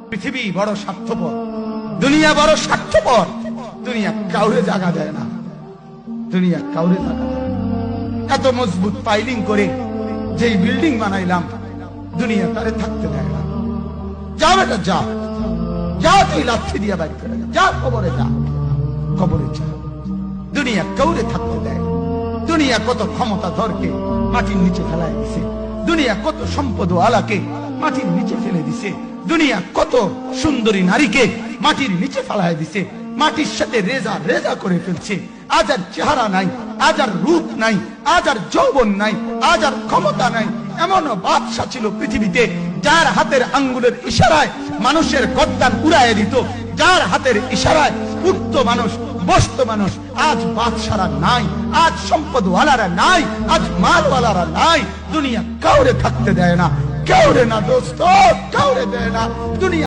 পৃথিবী বড় স্বার্থপর, দুনিয়া বড় স্বার্থপর। দুনিয়া কাউরে জায়গা দেয় না, দুনিয়া কাউরে জায়গা দেয় না। এত মজবুত পাইলিং করে যেই বিল্ডিং বানাইলাম, দুনিয়া তারে থাকতে দেয় না। যা বেটা যা, যা তুই লাথি দিয়া বাইর করে যা, কবরে যা, কবরে যা। দুনিয়া কাউরে থাকতে দেয়। দুনিয়া কত ক্ষমতা ধরকে মাটির নিচে ফেলায় দিছে, দুনিয়া কত সম্পদ আলাকে মাটির নিচে ফেলে দিছে, দুনিয়া কত সুন্দরী নারীকে মাটির নিচে ফেলায় দিছে, মাটির সাথে রেজা রেজা করে ফেলছে। আজ আর চেহারা নাই, আজ আর রূপ নাই, আজ আর যৌবন নাই, আজ আর ক্ষমতা নাই। এমন বাদশা ছিল পৃথিবীতে যার হাতের আঙ্গুলের ইশারায় মানুষের গর্দান উড়াইয়া দিত, যার হাতের ইশারায় উঠত মানুষ, বসত মানুষ। আজ বাদশারা নাই, আজ সম্পদওয়ালারা নাই, আজ মালওয়ালারা নাই। দুনিয়া কাউরে থাকতে দেয় না, কাউরে না দোস্ত, কাউরে দেয় না দুনিয়া।